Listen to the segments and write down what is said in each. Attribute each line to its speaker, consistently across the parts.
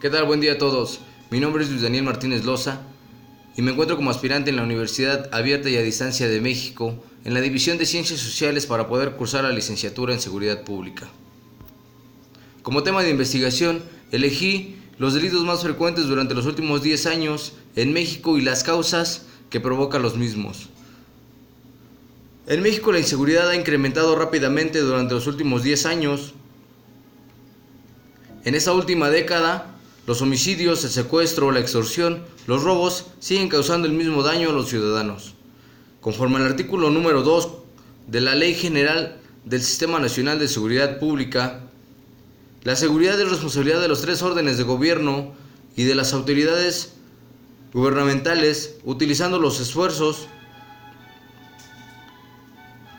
Speaker 1: ¿Qué tal? Buen día a todos. Mi nombre es Luis Daniel Martínez Loza y me encuentro como aspirante en la Universidad Abierta y a Distancia de México en la División de Ciencias Sociales para poder cursar la licenciatura en Seguridad Pública. Como tema de investigación, elegí los delitos más frecuentes durante los últimos 10 años en México y las causas que provocan los mismos. En México la inseguridad ha incrementado rápidamente durante los últimos 10 años. En esta última década, los homicidios, el secuestro, la extorsión, los robos siguen causando el mismo daño a los ciudadanos. Conforme al artículo número 2 de la Ley General del Sistema Nacional de Seguridad Pública, la seguridad es responsabilidad de los 3 órdenes de gobierno y de las autoridades gubernamentales, utilizando los esfuerzos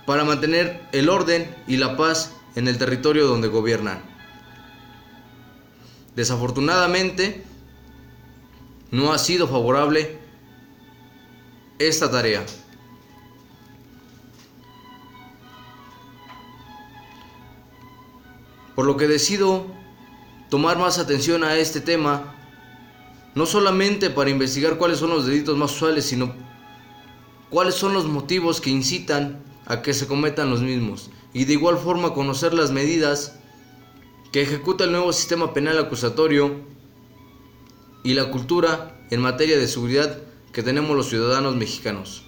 Speaker 1: para mantener el orden y la paz en el territorio donde gobiernan. Desafortunadamente, no ha sido favorable esta tarea. Por lo que decido tomar más atención a este tema, no solamente para investigar cuáles son los delitos más usuales, sino cuáles son los motivos que incitan a que se cometan los mismos, y de igual forma conocer las medidas que ejecuta el nuevo sistema penal acusatorio y la cultura en materia de seguridad que tenemos los ciudadanos mexicanos.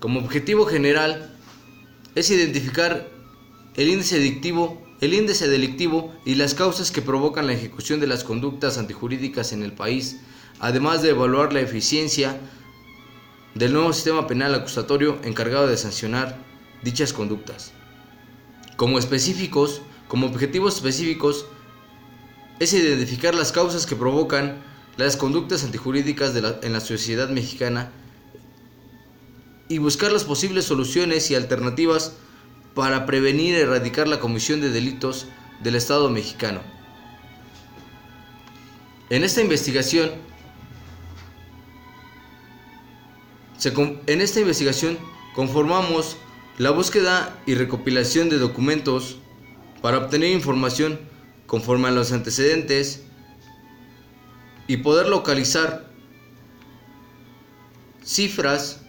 Speaker 1: Como objetivo general es identificar el índice delictivo y las causas que provocan la ejecución de las conductas antijurídicas en el país, además de evaluar la eficiencia del nuevo sistema penal acusatorio encargado de sancionar dichas conductas. Como objetivos específicos, es identificar las causas que provocan las conductas antijurídicas en la sociedad mexicana y buscar las posibles soluciones y alternativas para prevenir y erradicar la comisión de delitos del Estado mexicano. En esta investigación conformamos la búsqueda y recopilación de documentos para obtener información conforme a los antecedentes y poder localizar cifras,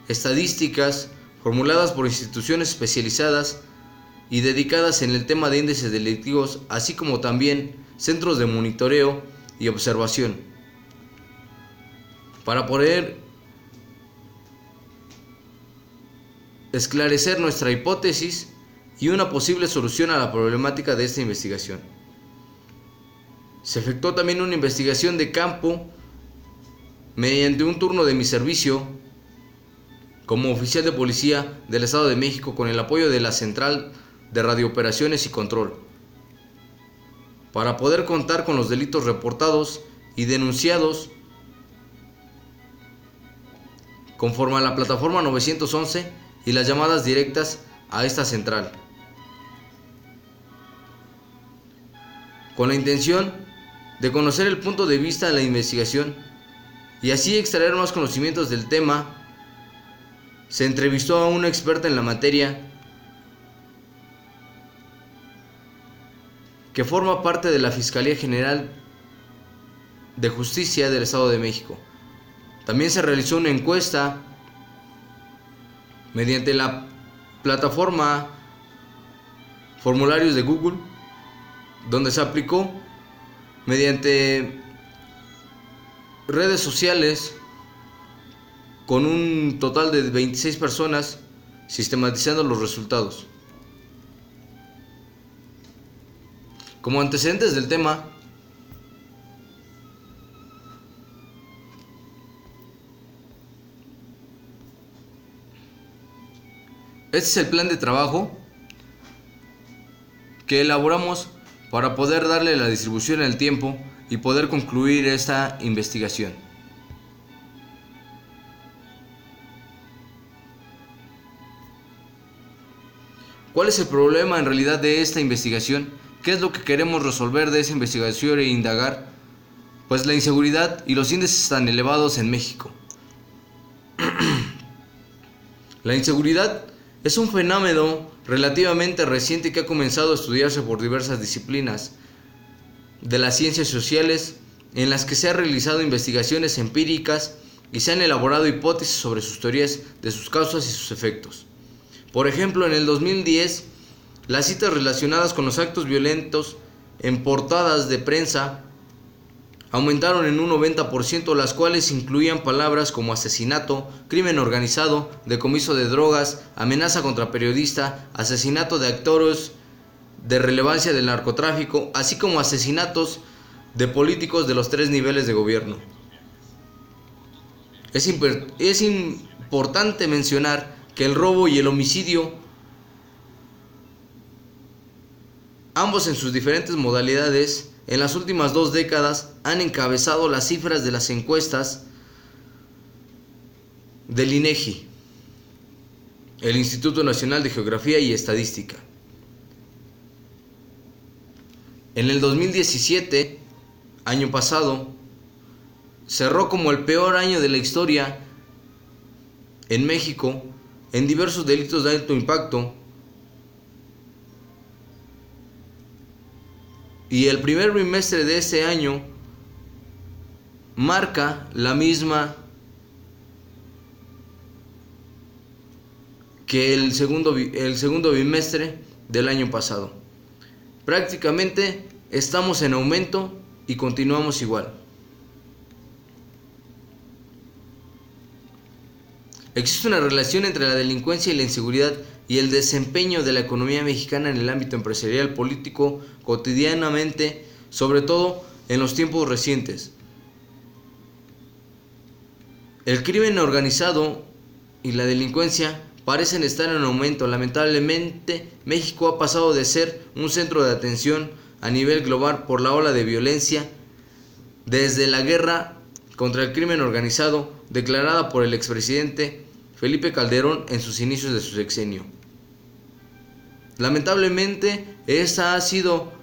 Speaker 1: estadísticas formuladas por instituciones especializadas y dedicadas en el tema de índices delictivos, así como también centros de monitoreo y observación, para poder esclarecer nuestra hipótesis y una posible solución a la problemática de esta investigación. Se efectuó también una investigación de campo mediante un turno de mi servicio como oficial de policía del Estado de México con el apoyo de la Central de Radiooperaciones y Control, para poder contar con los delitos reportados y denunciados conforme a la plataforma 911 y las llamadas directas a esta central, con la intención de conocer el punto de vista de la investigación y así extraer más conocimientos del tema. Se entrevistó a una experta en la materia que forma parte de la Fiscalía General de Justicia del Estado de México. También se realizó una encuesta mediante la plataforma formularios de Google, donde se aplicó mediante redes sociales con un total de 26 personas, sistematizando los resultados. Como antecedentes del tema, este es el plan de trabajo que elaboramos para poder darle la distribución en el tiempo y poder concluir esta investigación. ¿Cuál es el problema en realidad de esta investigación? ¿Qué es lo que queremos resolver de esa investigación e indagar? Pues la inseguridad y los índices tan elevados en México. La inseguridad es un fenómeno relativamente reciente que ha comenzado a estudiarse por diversas disciplinas de las ciencias sociales, en las que se han realizado investigaciones empíricas y se han elaborado hipótesis sobre sus teorías de sus causas y sus efectos. Por ejemplo, en el 2010, las citas relacionadas con los actos violentos en portadas de prensa aumentaron en un 90%, las cuales incluían palabras como asesinato, crimen organizado, decomiso de drogas, amenaza contra periodista, asesinato de actores de relevancia del narcotráfico, así como asesinatos de políticos de los 3 niveles de gobierno. Es importante mencionar que el robo y el homicidio, ambos en sus diferentes modalidades, en las últimas 2 décadas han encabezado las cifras de las encuestas del INEGI, el Instituto Nacional de Geografía y Estadística. En el 2017, año pasado, cerró como el peor año de la historia en México en diversos delitos de alto impacto, y el primer bimestre de ese año marca la misma que el segundo bimestre del año pasado. Prácticamente estamos en aumento y continuamos igual. Existe una relación entre la delincuencia y la inseguridad y el desempeño de la economía mexicana en el ámbito empresarial, político, cotidianamente, sobre todo en los tiempos recientes. El crimen organizado y la delincuencia parecen estar en aumento. Lamentablemente, México ha pasado de ser un centro de atención a nivel global por la ola de violencia desde la guerra contra el crimen organizado declarada por el expresidente Felipe Calderón en sus inicios de su sexenio. Lamentablemente, esa ha sido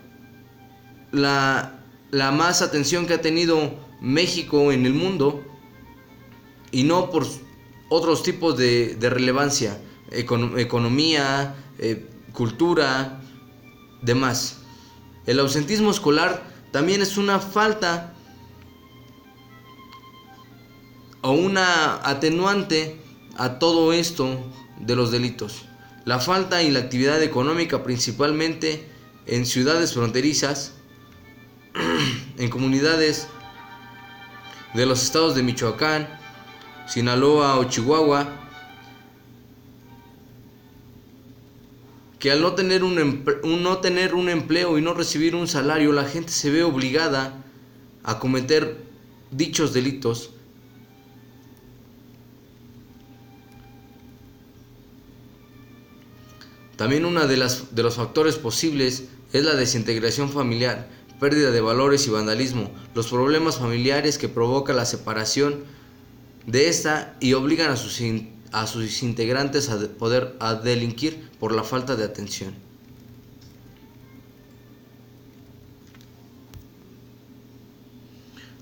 Speaker 1: la más atención que ha tenido México en el mundo, y no por otros tipos de relevancia, economía, cultura, demás. El ausentismo escolar también es una falta o una atenuante a todo esto de los delitos. La falta y la actividad económica, principalmente en ciudades fronterizas, en comunidades de los estados de Michoacán, Sinaloa o Chihuahua, que al no tener un empleo y no recibir un salario, la gente se ve obligada a cometer dichos delitos. También uno de los factores posibles es la desintegración familiar, pérdida de valores y vandalismo, los problemas familiares que provoca la separación de esta y obligan a sus integrantes a delinquir por la falta de atención.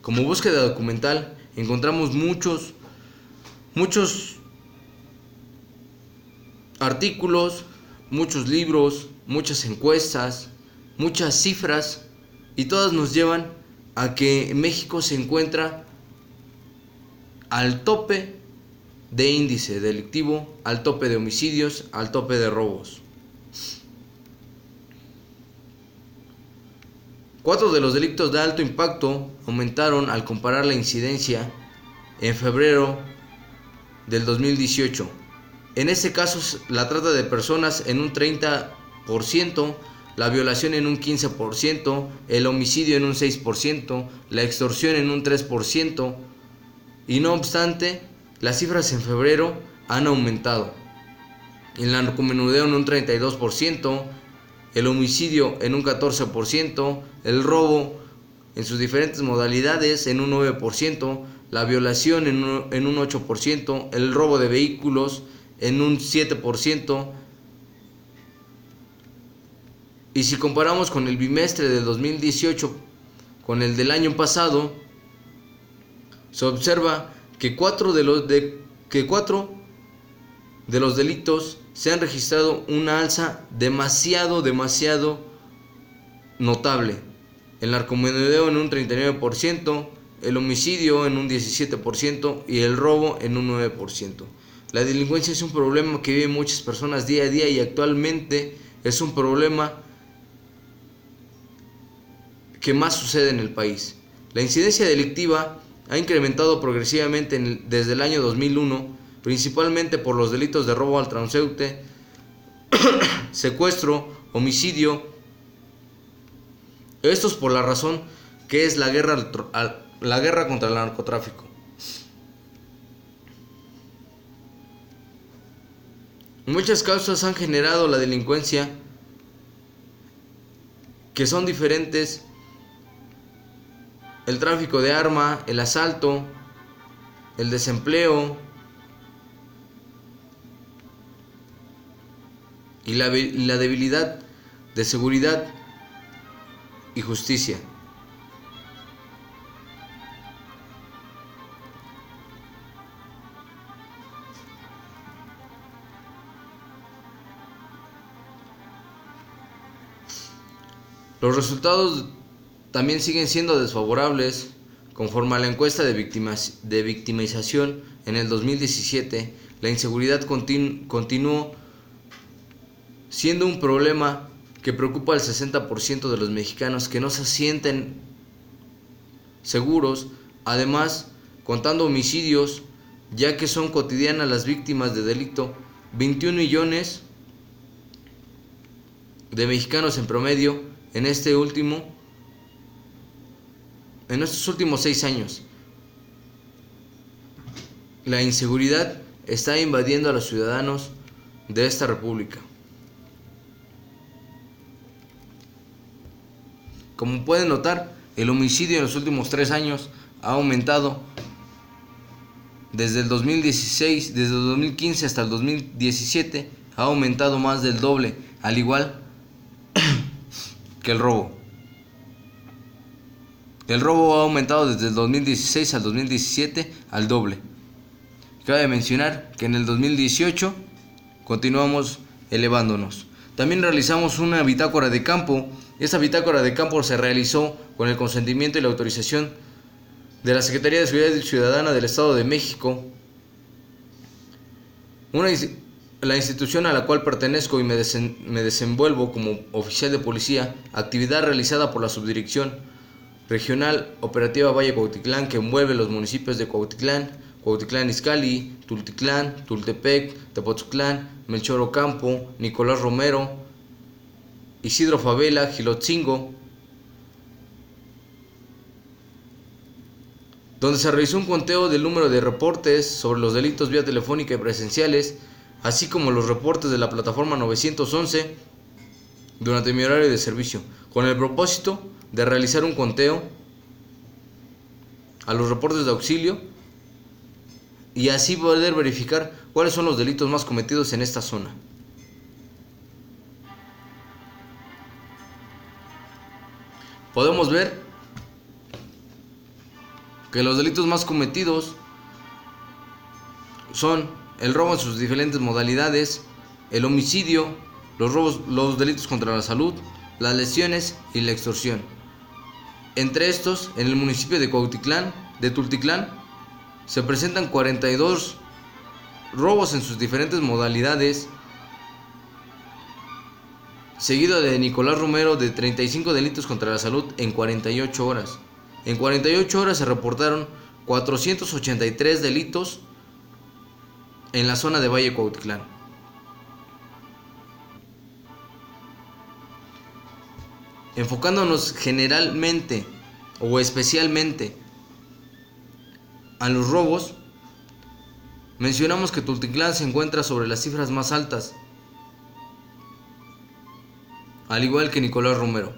Speaker 1: Como búsqueda documental encontramos muchos artículos, muchos libros, muchas encuestas, muchas cifras, y todas nos llevan a que México se encuentra al tope de índice delictivo, al tope de homicidios, al tope de robos. 4 de los delitos de alto impacto aumentaron al comparar la incidencia en febrero del 2018. En este caso, la trata de personas en un 30%, la violación en un 15%, el homicidio en un 6%, la extorsión en un 3%, y no obstante, las cifras en febrero han aumentado. El narcomenudeo en un 32%, el homicidio en un 14%, el robo en sus diferentes modalidades en un 9%, la violación en un 8%, el robo de vehículos en un 7%. Y si comparamos con el bimestre del 2018 con el del año pasado, se observa que 4 de los delitos se han registrado una alza demasiado notable. El narcomenudeo en un 39%, el homicidio en un 17% y el robo en un 9%. La delincuencia es un problema que viven muchas personas día a día y actualmente es un problema que más sucede en el país. La incidencia delictiva ha incrementado progresivamente desde el año 2001, principalmente por los delitos de robo al transeúnte, secuestro, homicidio. Esto es por la razón que es la guerra contra el narcotráfico. Muchas causas han generado la delincuencia que son diferentes: el tráfico de arma, el asalto, el desempleo y la debilidad de seguridad y justicia. Los resultados también siguen siendo desfavorables. Conforme a la encuesta de victimización en el 2017, la inseguridad continuó siendo un problema que preocupa al 60% de los mexicanos, que no se sienten seguros. Además, contando homicidios, ya que son cotidianas las víctimas de delito, 21 millones de mexicanos en promedio en estos últimos 6 años. La inseguridad está invadiendo a los ciudadanos de esta república. Como pueden notar, el homicidio en los últimos 3 años ha aumentado desde el 2015 hasta el 2017, ha aumentado más del doble, al igual que el robo. El robo ha aumentado desde el 2016 al 2017 al doble. Cabe mencionar que en el 2018 continuamos elevándonos. También realizamos una bitácora de campo. Esta bitácora de campo se realizó con el consentimiento y la autorización de la Secretaría de Seguridad Ciudadana del Estado de México, la institución a la cual pertenezco y me desenvuelvo como oficial de policía, actividad realizada por la Subdirección Regional Operativa Valle Cuautitlán, que envuelve los municipios de Cuautitlán, Cuautitlán-Izcalli, Tultitlán, Tultepec, Tepoztlán, Melchor Ocampo, Nicolás Romero, Isidro Fabela, Gilotzingo, donde se realizó un conteo del número de reportes sobre los delitos vía telefónica y presenciales, así como los reportes de la plataforma 911 durante mi horario de servicio, con el propósito de realizar un conteo a los reportes de auxilio y así poder verificar cuáles son los delitos más cometidos en esta zona. Podemos ver que los delitos más cometidos son el robo en sus diferentes modalidades, el homicidio, los delitos contra la salud, las lesiones y la extorsión. Entre estos, en el municipio de Tultitlán, se presentan 42 robos en sus diferentes modalidades, seguido de Nicolás Romero de 35 delitos contra la salud en 48 horas. En 48 horas se reportaron 483 delitos en la zona de Valle Cuautitlán. Enfocándonos generalmente o especialmente a los robos, mencionamos que Tultitlán se encuentra sobre las cifras más altas, al igual que Nicolás Romero.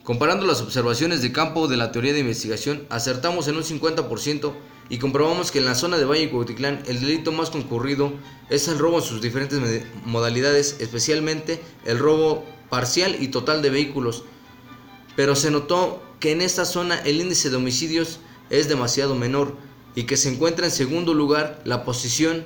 Speaker 1: Comparando las observaciones de campo de la teoría de investigación, acertamos en un 50% y comprobamos que en la zona de Valle Cuautitlán el delito más concurrido es el robo en sus diferentes modalidades, especialmente el robo parcial y total de vehículos. Pero se notó que en esta zona el índice de homicidios es demasiado menor. y que se encuentra en segundo lugar. La posición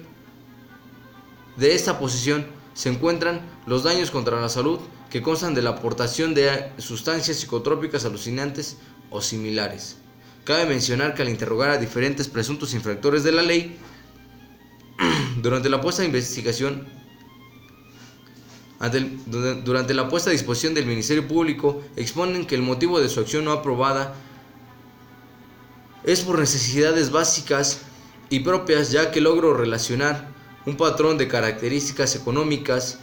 Speaker 1: de esta posición se encuentran los daños contra la salud, que constan de la aportación de sustancias psicotrópicas alucinantes o similares. Cabe mencionar que al interrogar a diferentes presuntos infractores de la ley, durante la puesta a disposición del Ministerio Público, exponen que el motivo de su acción no aprobada es por necesidades básicas y propias, ya que logro relacionar un patrón de características económicas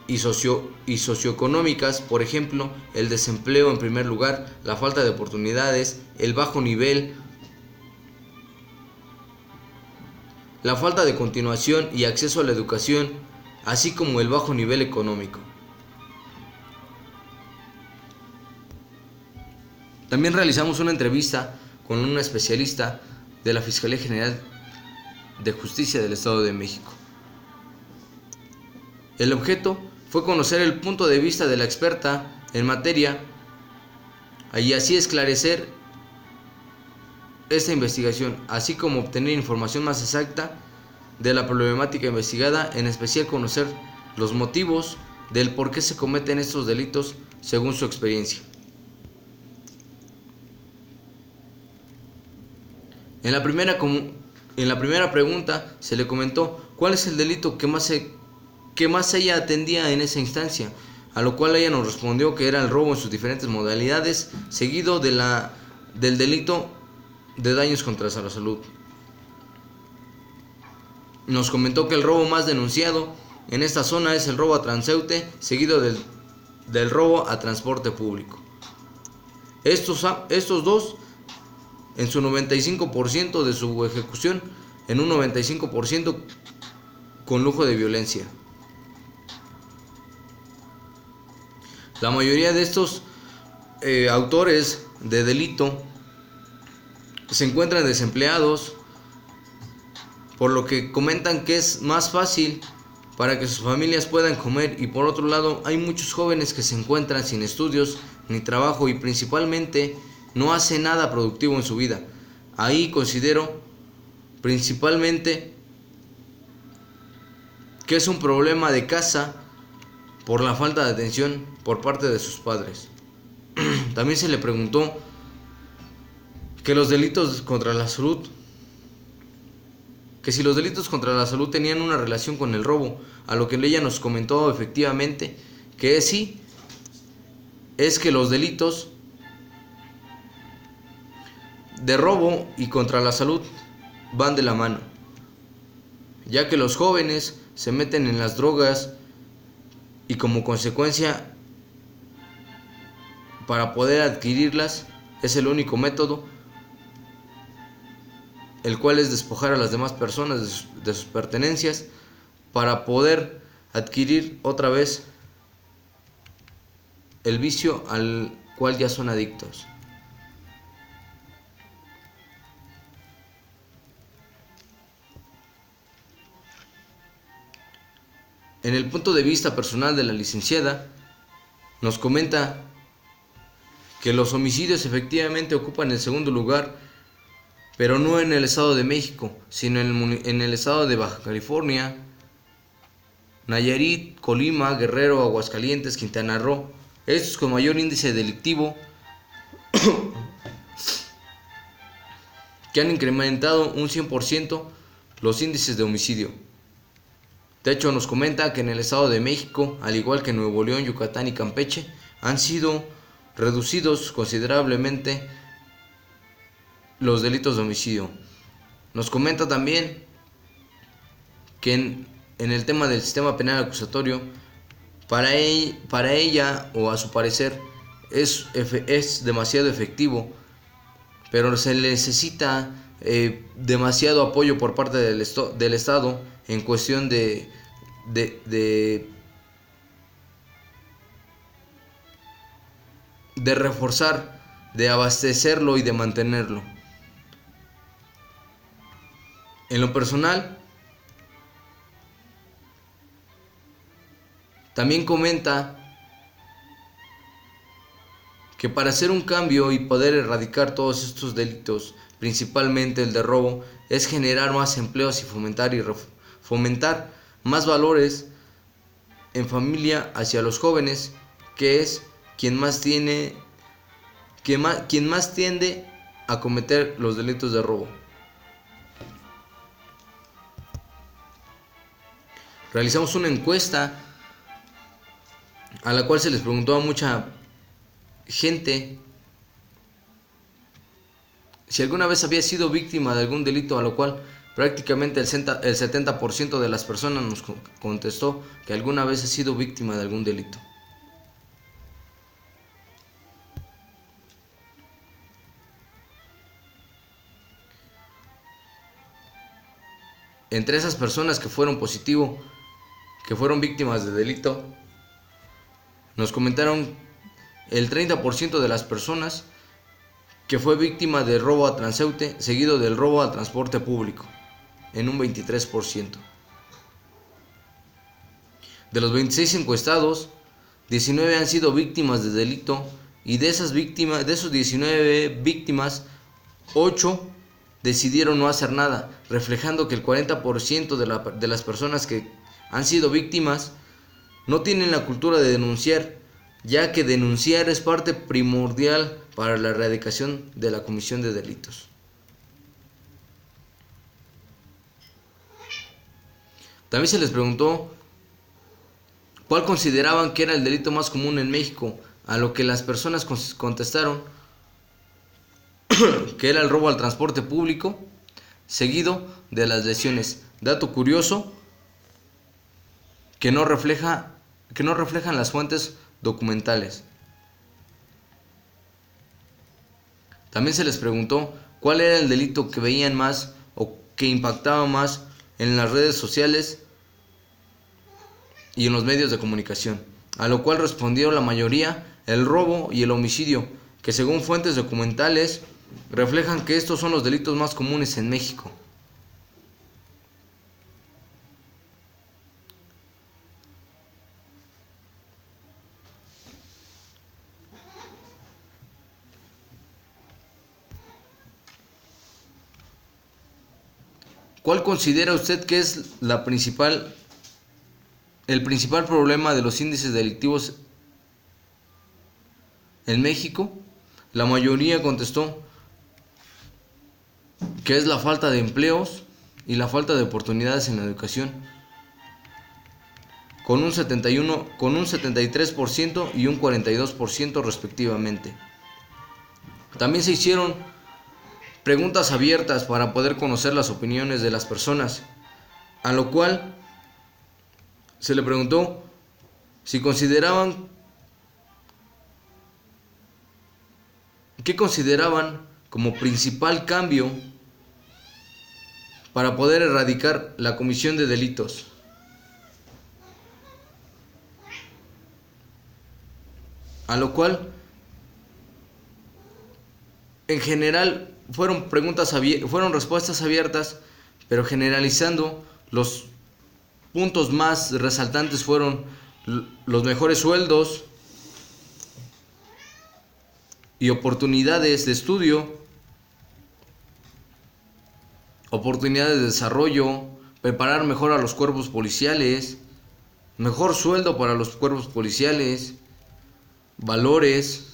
Speaker 1: y socioeconómicas, por ejemplo, el desempleo en primer lugar, la falta de oportunidades, el bajo nivel, la falta de continuación y acceso a la educación, así como el bajo nivel económico. También realizamos una entrevista con una especialista de la Fiscalía General de Justicia del Estado de México. El objeto fue conocer el punto de vista de la experta en materia y así esclarecer esta investigación, así como obtener información más exacta de la problemática investigada, en especial conocer los motivos del por qué se cometen estos delitos según su experiencia. En la primera pregunta se le comentó cuál es el delito que más ella atendía en esa instancia, a lo cual ella nos respondió que era el robo en sus diferentes modalidades, seguido del delito de daños contra la salud. Nos comentó que el robo más denunciado en esta zona es el robo a transeúnte, seguido del robo a transporte público. Estos dos, en su 95% de su ejecución, en un 95% con lujo de violencia. La mayoría de estos autores de delito se encuentran desempleados, por lo que comentan que es más fácil para que sus familias puedan comer, y por otro lado hay muchos jóvenes que se encuentran sin estudios ni trabajo y principalmente no hacen nada productivo en su vida. Ahí considero principalmente que es un problema de casa por la falta de atención por parte de sus padres. También se le preguntó que los delitos contra la salud, que si los delitos contra la salud tenían una relación con el robo, a lo que ella nos comentó efectivamente que sí, es que los delitos de robo y contra la salud van de la mano, ya que los jóvenes se meten en las drogas y como consecuencia, para poder adquirirlas, es el único método, el cual es despojar a las demás personas de sus pertenencias para poder adquirir otra vez el vicio al cual ya son adictos. En el punto de vista personal de la licenciada, nos comenta que los homicidios efectivamente ocupan el segundo lugar, pero no en el Estado de México, sino en el estado de Baja California, Nayarit, Colima, Guerrero, Aguascalientes, Quintana Roo. Estos con mayor índice delictivo, que han incrementado un 100% los índices de homicidio. De hecho, nos comenta que en el Estado de México, al igual que Nuevo León, Yucatán y Campeche, han sido reducidos considerablemente los delitos de homicidio. Nos comenta también que en el tema del sistema penal acusatorio, para ella o a su parecer es demasiado efectivo, pero se necesita demasiado apoyo por parte del Estado en cuestión de reforzar, de abastecerlo y de mantenerlo. En lo personal, también comenta que para hacer un cambio y poder erradicar todos estos delitos, principalmente el de robo, es generar más empleos y fomentar más valores en familia hacia los jóvenes, que es quien más tiende a cometer los delitos de robo. Realizamos una encuesta a la cual se les preguntó a mucha gente si alguna vez había sido víctima de algún delito, a lo cual prácticamente el 70% de las personas nos contestó que alguna vez ha sido víctima de algún delito. Entre esas personas que fueron víctimas de delito, nos comentaron el 30% de las personas que fue víctima de robo a transeúnte, seguido del robo al transporte público, en un 23%. De los 26 encuestados, 19 han sido víctimas de delito, y de esos 19 víctimas, 8 decidieron no hacer nada, reflejando que el 40% de las personas que han sido víctimas no tienen la cultura de denunciar, ya que denunciar es parte primordial para la erradicación de la comisión de delitos. También se les preguntó cuál consideraban que era el delito más común en México, a lo que las personas contestaron que era el robo al transporte público, seguido de las lesiones. Dato curioso que no reflejan las fuentes documentales. También se les preguntó cuál era el delito que veían más o que impactaba más en las redes sociales y en los medios de comunicación, a lo cual respondió la mayoría el robo y el homicidio, que según fuentes documentales reflejan que estos son los delitos más comunes en México. ¿Cuál considera usted que es el principal problema de los índices delictivos en México? La mayoría contestó que es la falta de empleos y la falta de oportunidades en la educación, con un 73% y un 42% respectivamente. También se hicieron preguntas abiertas para poder conocer las opiniones de las personas, a lo cual se le preguntó si qué consideraban como principal cambio para poder erradicar la comisión de delitos. A lo cual, en general, fueron respuestas abiertas, pero generalizando, los puntos más resaltantes fueron los mejores sueldos y oportunidades de estudio, oportunidades de desarrollo, preparar mejor a los cuerpos policiales, mejor sueldo para los cuerpos policiales, valores.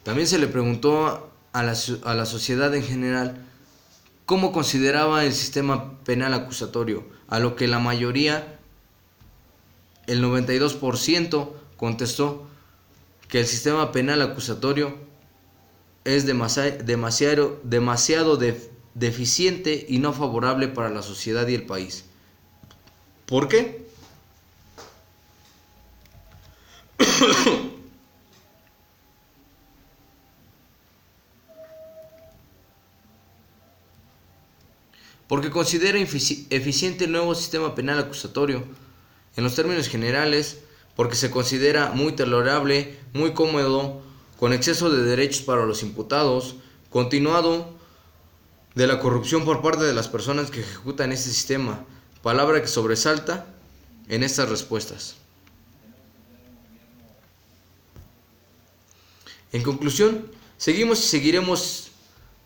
Speaker 1: También se le preguntó a la sociedad en general cómo consideraba el sistema penal acusatorio, a lo que la mayoría, el 92%, contestó que el sistema penal acusatorio es demasiado deficiente y no favorable para la sociedad y el país. ¿Por qué? Porque considera eficiente el nuevo sistema penal acusatorio, en los términos generales, porque se considera muy tolerable, muy cómodo, con exceso de derechos para los imputados, continuado de la corrupción por parte de las personas que ejecutan este sistema, palabra que sobresalta en estas respuestas. En conclusión, seguimos y seguiremos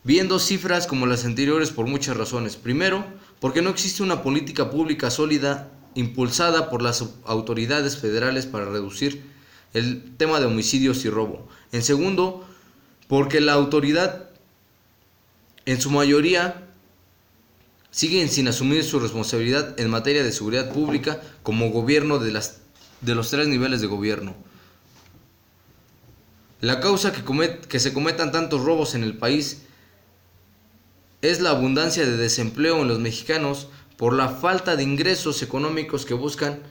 Speaker 1: viendo cifras como las anteriores por muchas razones. Primero, porque no existe una política pública sólida impulsada por las autoridades federales para reducir el tema de homicidios y robo. En segundo, porque la autoridad en su mayoría siguen sin asumir su responsabilidad en materia de seguridad pública como gobierno de los 3 niveles de gobierno. La causa que se cometan tantos robos en el país es la abundancia de desempleo en los mexicanos por la falta de ingresos económicos que buscan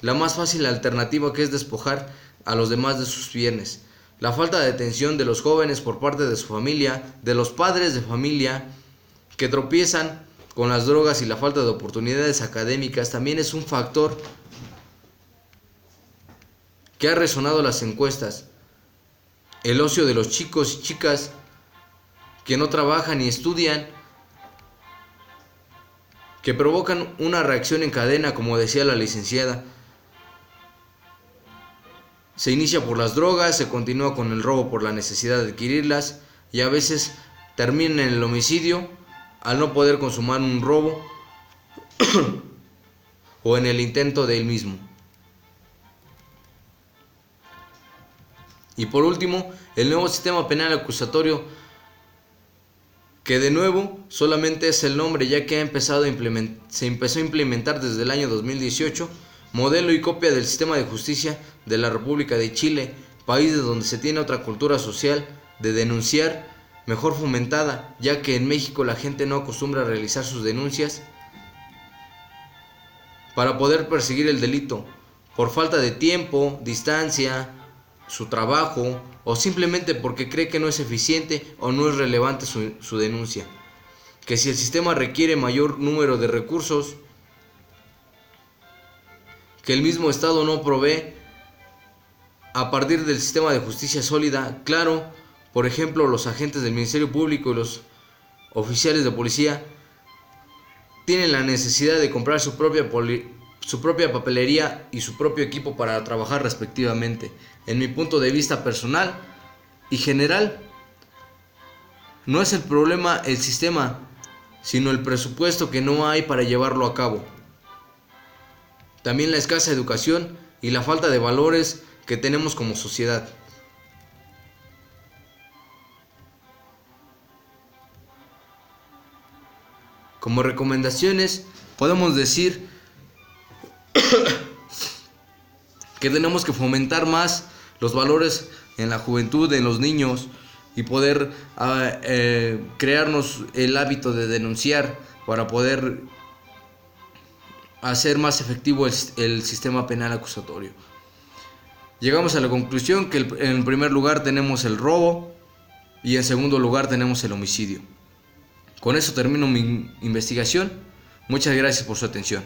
Speaker 1: la más fácil alternativa, que es despojar a los demás de sus bienes. La falta de atención de los jóvenes por parte de su familia, de los padres de familia que tropiezan con las drogas y la falta de oportunidades académicas también es un factor que ha resonado las encuestas. El ocio de los chicos y chicas que no trabajan ni estudian, que provocan una reacción en cadena, como decía la licenciada. Se inicia por las drogas, se continúa con el robo por la necesidad de adquirirlas y a veces termina en el homicidio al no poder consumar un robo o en el intento de él mismo. Y por último, el nuevo sistema penal acusatorio, que de nuevo solamente es el nombre, ya que se empezó a implementar desde el año 2018, modelo y copia del sistema de justicia de la República de Chile, país de donde se tiene otra cultura social de denunciar mejor fomentada, ya que en México la gente no acostumbra a realizar sus denuncias para poder perseguir el delito, por falta de tiempo, distancia, su trabajo o simplemente porque cree que no es eficiente o no es relevante su denuncia. Que si el sistema requiere mayor número de recursos que el mismo Estado no provee a partir del sistema de justicia sólida, claro, por ejemplo, los agentes del Ministerio Público y los oficiales de policía tienen la necesidad de comprar su propia papelería y su propio equipo para trabajar respectivamente. En mi punto de vista personal y general, no es el problema el sistema, sino el presupuesto que no hay para llevarlo a cabo. También la escasa educación y la falta de valores que tenemos como sociedad. Como recomendaciones, podemos decir que tenemos que fomentar más los valores en la juventud, en los niños, y poder crearnos el hábito de denunciar para poder hacer más efectivo el sistema penal acusatorio. Llegamos a la conclusión que en primer lugar tenemos el robo y en segundo lugar tenemos el homicidio. Con eso termino mi investigación. Muchas gracias por su atención.